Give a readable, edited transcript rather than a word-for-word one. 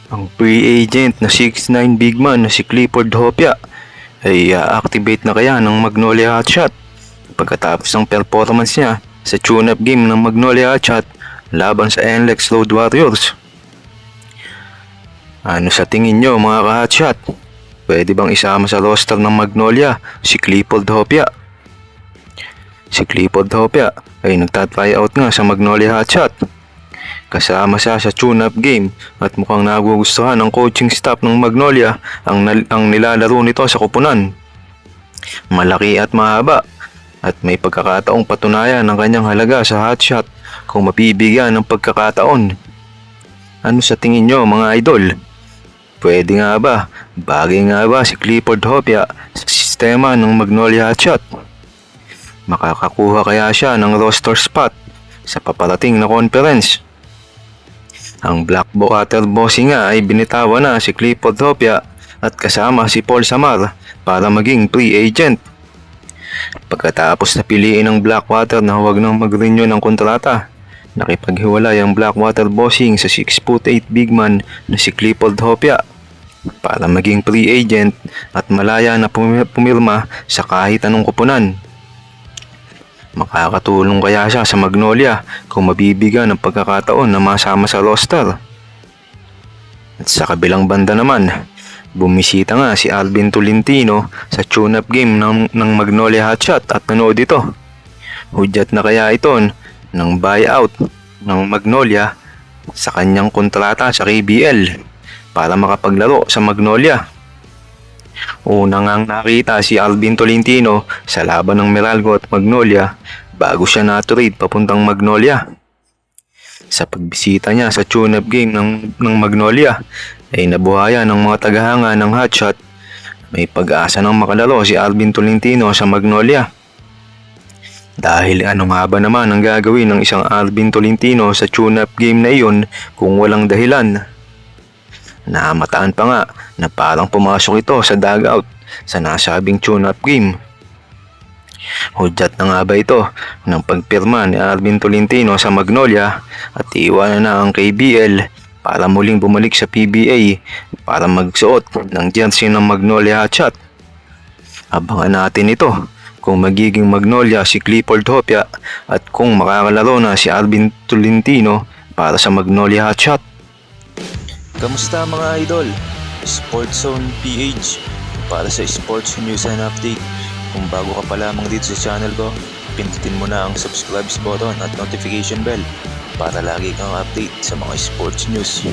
Ang free agent na 6'9 big man na si Clifford Hopia ay activate na kaya ng Magnolia Hotshot pagkatapos ng performance niya sa tune-up game ng Magnolia Hotshot laban sa NLEX Road Warriors. Ano sa tingin nyo mga ka-hotshot? Pwede bang isama sa roster ng Magnolia si Clifford Hopia? Si Clifford Hopia ay nagta-tryout nga sa Magnolia Hotshot. Kasama siya sa tune-up game at mukhang nagugustuhan ng coaching staff ng Magnolia ang nilalaro nito sa koponan. Malaki at mahaba at may pagkakataong patunayan ng kanyang halaga sa hotshot kung mapibigyan ng pagkakataon. Ano sa tingin nyo mga idol? Pwede nga ba? Bagay nga ba si Clifford Hopia sa sistema ng Magnolia Hotshot? Makakakuha kaya siya ng roster spot sa paparating na conference? Ang Blackwater Bossing nga ay binitawan na si Clifford Hopia at kasama si Paul Samar para maging free agent. Pagkatapos na piliin ng Blackwater na huwag nang mag-renew ng kontrata, nakipaghiwalay ang Blackwater Bossing sa 6'8" big man na si Clifford Hopia para maging free agent at malaya na pumirma sa kahit anong koponan. Makakatulong kaya siya sa Magnolia kung mabibigyan ng pagkakataon na masama sa roster. At sa kabilang banda naman, bumisita nga si Alvin Tolentino sa tune-up game ng Magnolia Hotshot at nanood ito. Hudyat na kaya ito ng buyout ng Magnolia sa kanyang kontrata sa KBL para makapaglaro sa Magnolia. Una ngang nakita si Alvin Tolentino sa laban ng Meralco at Magnolia bago siya na-trade papuntang Magnolia. Sa pagbisita niya sa tune-up game ng Magnolia ay nabuhayan ng mga tagahanga ng hotshot. May pag-asa ng makalaro si Alvin Tolentino sa Magnolia. Dahil ano nga ba naman ang gagawin ng isang Alvin Tolentino sa tune-up game na iyon kung walang dahilan? Namataan pa nga na parang pumasok ito sa dugout sa nasabing tune-up game. Hudyat na nga ba ito ng pagpirma ni Alvin Tolentino sa Magnolia at iwanan na ang KBL para muling bumalik sa PBA para magsuot ng jersey ng Magnolia Hotshot? Abangan natin ito kung magiging Magnolia si Clifford Hopia at kung makakalaro na si Alvin Tolentino para sa Magnolia Hotshot. Kamusta mga idol? Sports Zone PH para sa sports news and update. Kung bago ka pa lamang dito sa channel ko, pindutin mo na ang subscribe button at notification bell para lagi kang update sa mga sports news.